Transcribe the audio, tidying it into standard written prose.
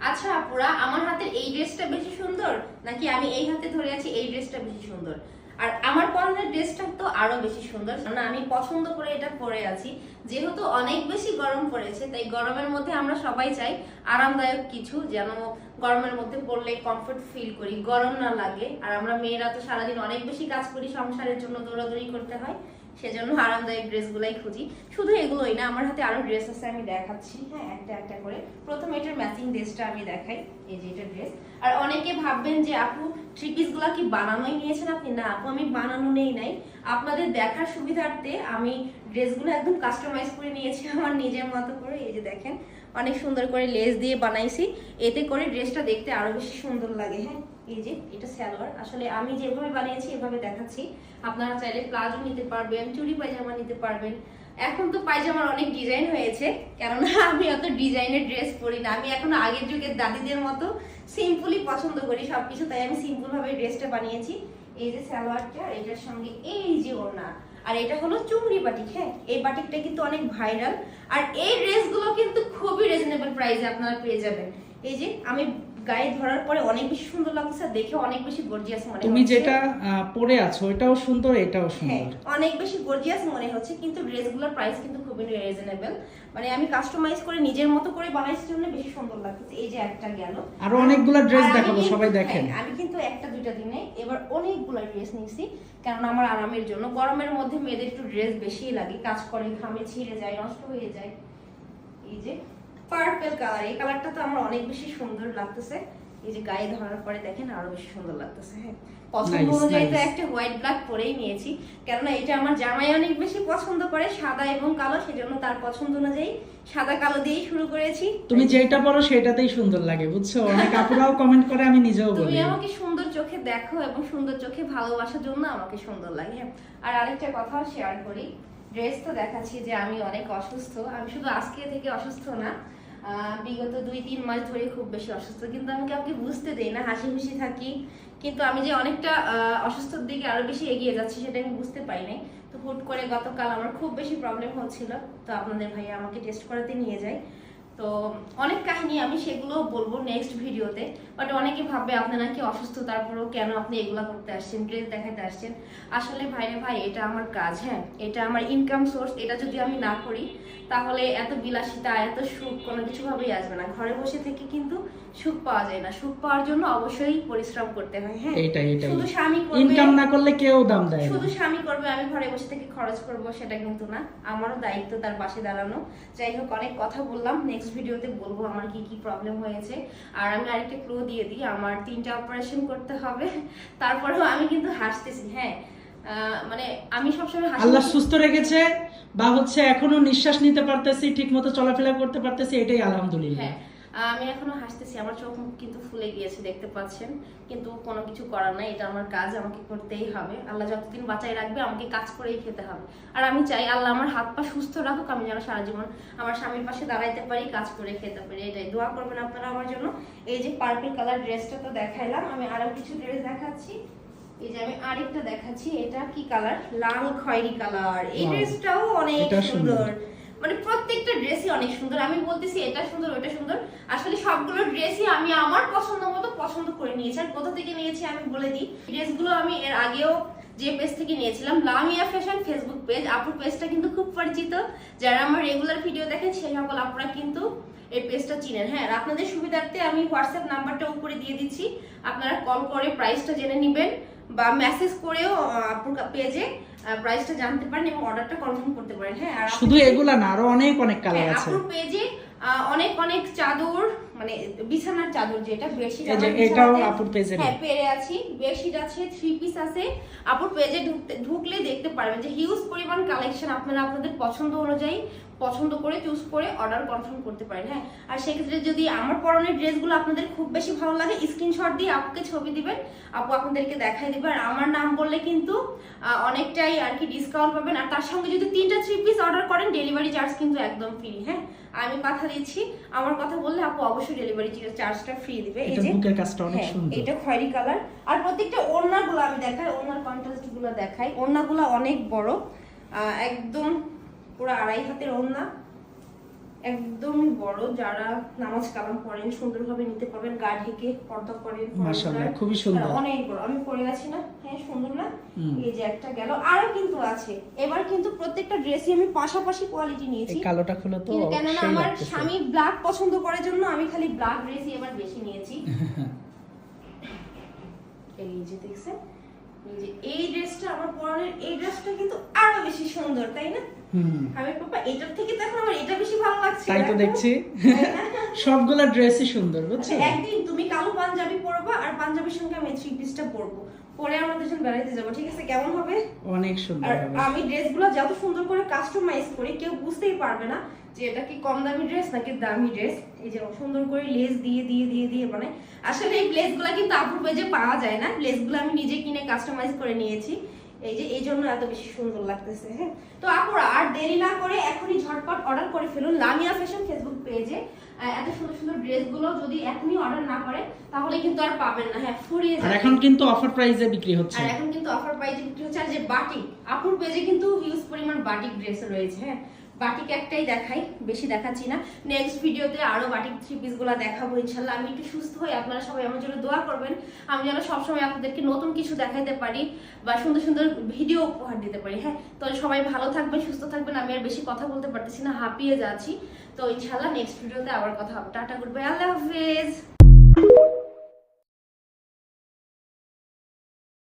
আচ্ছা আপুরা, আমার হাতের এই ড্রেসটা বেশি সুন্দর নাকি আমি এই হাতে ধরে আছি এই ড্রেসটা বেশি সুন্দর? আর আমার পরনের ড্রেসটা তো আরো বেশি সুন্দর, কারণ আমি পছন্দ করে এটা পরে আছি। যেহেতু অনেক বেশি গরম পড়েছে, তাই গরমের মধ্যে আমরা সবাই চাই আরামদায়ক কিছু, যেন গরমের মধ্যে পরলে কমফোর্ট ফিল করি, গরম না লাগে। আর আমরা মেয়েরা তো সারাদিন অনেক বেশি কাজ করি, সংসারের জন্য দৌড়াদৌড়ি করতে হয়, সেজন্য আরামদায়ক ড্রেসগুলাই খুঁজি। শুধু এগুলোই না, আমার হাতে আরো ড্রেস আছে, আমি দেখাচ্ছি। হ্যাঁ, একটা একটা করে। প্রথমে এটার ম্যাচিং ড্রেসটা আমি দেখাই। এই যে এটা ড্রেস। আর অনেকে ভাববেন যে আপু থ্রি পিস গুলা কি বানানোই নিয়েছেন আপনি? না আপু, আমি বানানো নেই নাই, আপনাদের দেখার সুবিধার্থে আমি ড্রেসগুলো একদম কাস্টমাইজ করে নিয়েছি আমার নিজের মতো করে। এই যে দেখেন, অনেক সুন্দর করে লেস দিয়ে বানাইছি, এতে করে ড্রেসটা দেখতে আরো বেশি সুন্দর লাগে। হ্যাঁ, এই যে এটা সালোয়ার। আসলে আমি যেভাবে বানিয়েছি এভাবে দেখাচ্ছি, আপনারা চাইলে প্লাজো নিতে পারবেন, চুড়ি পায়জামা নিতে পারবেন। এখন তো পায়জামার অনেক ডিজাইন হয়েছে, কেননা আমি অত ডিজাইনের ড্রেস পরি না, আমি এখন আগের যুগের দাদিদের মতো সিম্পলি পছন্দ করি সবকিছু, তাই আমি সিম্পল ভাবে ড্রেসটা বানিয়েছি। এই যে সালোয়ারটা, এটার সঙ্গে এই যে ওড়না, আর এটা হলো চুমড়ি বাটিক। হ্যাঁ, এই বাটিকটা কিন্তু অনেক ভাইরাল, আর এই ড্রেসগুলো কিন্তু খুবই রিজনেবল প্রাইসে আপনারা পেয়ে যাবেন। এই যে আমি গায়ে ধরার পরে অনেক বেশি সুন্দর লাগছে, দেখে অনেক বেশি গর্জিয়াস মনে হচ্ছে। তুমি যেটা পরে আছো এটাও সুন্দর, এটাও হ্যাঁ, সুন্দর, অনেক বেশি গর্জিয়াস মনে হচ্ছে, কিন্তু ড্রেসগুলোর প্রাইস কিন্তু খুবই রিজনেবল। মানে আমি কাস্টমাইজ করে নিজের মতো করে বানাইছি জন্য বেশি সুন্দর লাগছে। এই যে একটা গেল, আরো অনেকগুলা ড্রেস আর আমি দেখাবো, কিন্তু- সবাই দেখেন। হ্যাঁ, আমি কিন্তু একটা দুইটা দিনে এবার অনেকগুলা ড্রেস নিয়েছি, কারণ আমার আরামের জন্য। গরমের মধ্যে মেয়েদের একটু ড্রেস বেশিই লাগে, কাজ করে ঘামে ছিঁড়ে যায়, নষ্ট হয়ে যায়। এই যে পার্পল কালার, এই কালারটা তো আমার অনেক বেশি সুন্দর লাগতেছে। এই যে গায়ে ধরার পরে দেখেন আরো বেশি সুন্দর লাগতেছে। হ্যাঁ, পছন্দ Nice, অনুযায়ী তো nice. একটা হোয়াইট ব্ল্যাক পরেই নিয়েছি, কেননা এটা আমার জামাই অনেক বেশি পছন্দ করে, সাদা এবং কালো, সেজন্য তার পছন্দ অনুযায়ী সাদা কালো দিয়েই শুরু করেছি। তুমি যেটা পরো সেটাতেই সুন্দর লাগে, বুঝছো? অনেক আপুরাও কমেন্ট করে, আমি নিজেও তুমি বলি। আমাকে সুন্দর চোখে দেখো এবং সুন্দর চোখে ভালোবাসার জন্য আমাকে সুন্দর লাগে। হ্যাঁ, আর আরেকটা কথা শেয়ার করি, ড্রেস তো দেখাচ্ছি যে আমি অনেক অসুস্থ। আমি শুধু আজকে থেকে অসুস্থ না, বিগত 2-3 মাস ধরে খুব বেশি অসুস্থ, কিন্তু আমি কাউকে বুঝতে দেই না, হাসি খুশি থাকি। কিন্তু আমি যে অনেকটা অসুস্থর দিকে আরো বেশি এগিয়ে যাচ্ছি সেটা আমি বুঝতে পারি নাই। তো হুট করে গতকাল আমার খুব বেশি প্রবলেম হচ্ছিল, তো আপনাদের ভাইয়া আমাকে টেস্ট করাতে নিয়ে যায়। তো অনেক কাহিনী, আমি সেগুলো বলবো নেক্সট ভিডিওতে। বাট অনেকে ভাববে আপনি নাকি অসুস্থ, তারপরেও কেন আপনি এগুলা করতে আসছেন, ড্রেস দেখাতে আসছেন। আসলে ভাইরে ভাই, এটা আমার কাজ। হ্যাঁ, এটা আমার ইনকাম সোর্স। এটা যদি আমি না করি তাহলে এত বিলাসিতা, এত সুখ কোনো কিছু ভাবেই আসবে না। ঘরে বসে থেকে কিন্তু সুখ পাওয়া যায় না, সুখ পাওয়ার জন্য অবশ্যই পরিশ্রম করতে হয়। হ্যাঁ, এটাই শুধু স্বামী করবে, ইনকাম না করলে কেউ দাম দেয় না। শুধু স্বামী করবে আমি ঘরে বসে থেকে খরচ করব, সেটা কিন্তু না। আমারও দায়িত্ব তার পাশে দাঁড়ানো। যাই হোক, অনেক কথা বললাম, নেক্সট ভিডিওতে বলবো আমার কি কি প্রবলেম হয়েছে। আর আমি আরেকটা ক্লু দিয়ে দিই, আমার 3টা অপারেশন করতে হবে, তারপরেও আমি কিন্তু হাসতেছি। হ্যাঁ, মানে আমি সবসময় হাসি। আল্লাহ সুস্থ রেখেছে, বা হচ্ছে এখনো নিঃশ্বাস নিতে পারতেছি, ঠিকমতো চলাফেরা করতে পারতেছি, এটাই আলহামদুলিল্লাহ। হ্যাঁ, আমি এখনো হাসতেছি, আমার চোখ মুখ কিন্তু ফুলে গিয়েছে দেখতে পাচ্ছেন, কিন্তু কোনো কিছু করার নাই, এটা আমার কাজ, আমাকে করতেই হবে। আল্লাহ যতদিন বাঁচাই রাখবে আমাকে কাজ করেই খেতে হবে। আর আমি চাই আল্লাহ আমার হাত পা সুস্থ রাখুক, আমি যেন সারা জীবন আমার স্বামীর পাশে দাঁড়াইতে পারি, কাজ করে খেতে পারি। এটাই দোয়া করবেন আপনারা আমার জন্য। এই যে পার্পল কালার ড্রেসটা তো দেখাইলাম, আমি আরো কিছু ড্রেস দেখাচ্ছি। এই যে আমি আরেকটা দেখাচ্ছি, এটা কি কালার, লাল খয়েরি কালার। এই ড্রেসটাও অনেক সুন্দর, মানে প্রত্যেকটা ড্রেসই অনেক সুন্দর। আমি বলতেছি এটা সুন্দর ওটা সুন্দর, আসলে সবগুলো ড্রেসই আমি আমার পছন্দ মতো পছন্দ করে নিয়েছি। আর কোথা থেকে নিয়েছি আমি বলে দিই, ড্রেসগুলো আমি এর আগেও যে পেজ থেকে নিয়েছিলাম, লামিয়া ফ্যাশন ফেসবুক পেজ। আপুর পেজটা কিন্তু খুব পরিচিত, যারা আমার রেগুলার ভিডিও দেখেন সেই সকল আপুরা কিন্তু এই পেজটা চিনেন। হ্যাঁ, আর আপনাদের সুবিধার্থে আমি হোয়াটসঅ্যাপ নাম্বারটা উপরে দিয়ে দিচ্ছি, আপনারা কল করে প্রাইসটা জেনে নেবেন, বা মেসেজ করেও আপুর পেজে প্রাইসটা জানতে পারেন এবং অর্ডারটা কনফার্ম করতে পারেন। হ্যাঁ, আর শুধু এগুলা না, আরো অনেক অনেক কালার আছে। আপুর পেজে অনেক অনেক চাদর, মানে বিছানার চাদর, যেটা বেডশিট, এটাও আপুর পেজে। হ্যাঁ, পেরে আছি, বেডশিট আছে, 3 পিস আছে। আপুর পেজে ঢুকলে দেখতে পারবেন যে হিউজ পরিমাণ কালেকশন, আপনারা আপনাদের পছন্দ অনুযায়ী পছন্দ করে চুজ করে অর্ডার কনফার্ম করতে পারেন। হ্যাঁ, আর সেক্ষেত্রে যদি আমার পরনের ড্রেসগুলো আপনাদের খুব বেশি ভালো লাগে, স্ক্রিনশট দিয়ে আপুকে ছবি দিবেন, আপু আপনাদেরকে দেখাই দিবে। আর আমার নাম বললে কিন্তু অনেকটাই আর কি ডিসকাউন্ট পাবেন। আর তার সঙ্গে যদি 3টা 3 পিস অর্ডার করেন, ডেলিভারি চার্জ কিন্তু একদম ফ্রি। হ্যাঁ, আমি কথা দিচ্ছি, আমার কথা বললে আপু অবশ্যই ডেলিভারি চার্জটা ফ্রি দিবে। এই যে বুকের কাজটা অনেক হ্যাঁ, সুন্দর, এটা খয়েরি কালার। আর প্রত্যেকটা ওড়নাগুলো আমি দেখাই, ওড়নার কন্ট্রাস্ট গুলো দেখাই। ওড়নাগুলো অনেক বড়, একদম পুরো 2.5 হাতের ওড়না। একদমই বড়, যারা নামাজ কালাম পড়েন সুন্দরভাবে নিতে পারবেন, গা ঢেকে পর্দা করেন। মাশাআল্লাহ খুবই সুন্দর, অনেক বড়। আমি পরে আছি না, হ্যাঁ সুন্দর না? এই যে একটা গেল, আরো কিন্তু আছে। এবার কিন্তু প্রত্যেকটা ড্রেসই আমি পাশাপাশি কোয়ালিটি নিয়েছি। এই কালোটা খুলে তো কেননা আমার স্বামী ব্ল্যাক পছন্দ করার জন্য আমি খালি ব্ল্যাক ড্রেসই এবার বেশি নিয়েছি। এই যে দেখছেন, এই যে এই ড্রেসটা আমার পরনের, এই ড্রেসটা কিন্তু আরো বেশি সুন্দর, তাই না? আমি পাপা এটার থেকে তো এখন আমার এটা বেশি ভালো লাগছে। তাই তো দেখছি সবগুলা ড্রেসই সুন্দর, বুঝছো? একদিন তুমি কালো পাঞ্জাবি পরবা আর পাঞ্জাবির সঙ্গে আমি থ্রি পিসটা পরবো, পরে আমরা দুজন বেড়াইতে যাবো, ঠিক আছে? কেমন হবে? অনেক সুন্দর আর হবে। আমি ড্রেসগুলো যত সুন্দর করে কাস্টমাইজ করি কেউ বুঝতেই পারবে না যে এটা কি কম দামি ড্রেস নাকি দামি ড্রেস। এই যে সুন্দর করে লেস দিয়ে দিয়ে দিয়ে দিয়ে মানে আসলে এই লেসগুলো কিন্তু আপুর পেজে পাওয়া যায় না, লেসগুলো আমি নিজে কিনে কাস্টমাইজ করে নিয়েছি। এই যে এই জন্য এত বেশি সুন্দর লাগতেছে। হ্যাঁ, তো আপুরা আর দেরি না করে এখনই ঝটপট অর্ডার করে ফেলুন লামিয়া ফ্যাশন ফেসবুক পেজে। এত সুন্দর সুন্দর ড্রেসগুলো যদি এখনই অর্ডার না করেন তাহলে কিন্তু আর পাবেন না। হ্যাঁ, ফুরিয়ে যাবে। আর এখন কিন্তু অফার প্রাইসে বিক্রি হচ্ছে। আর এখন কিন্তু অফার প্রাইসে বিক্রি হচ্ছে। আর যে বাটিক, আপুর পেজে কিন্তু হিউজ পরিমাণ বাটিক ড্রেস রয়েছে। হ্যাঁ, বাটিক একটাই দেখাই, বেশি দেখাচ্ছি না। নেক্সট ভিডিওতে আরো বাটিক থ্রি পিস গুলা দেখাবো ইনশাল্লাহ। আমি একটু সুস্থ হই, আপনারা সবাই আমার জন্য দোয়া করবেন, আমি যেন সবসময় আপনাদেরকে নতুন কিছু দেখাইতে পারি বা সুন্দর সুন্দর ভিডিও উপহার দিতে পারি। হ্যাঁ, তো সবাই ভালো থাকবেন, সুস্থ থাকবেন। আমি আর বেশি কথা বলতে পারতেছি না, হাঁপিয়ে যাচ্ছি। তো ইনশাল্লাহ নেক্সট ভিডিওতে আবার কথা হবে। টাটা, গুড বাই, আল্লাহ হাফেজ।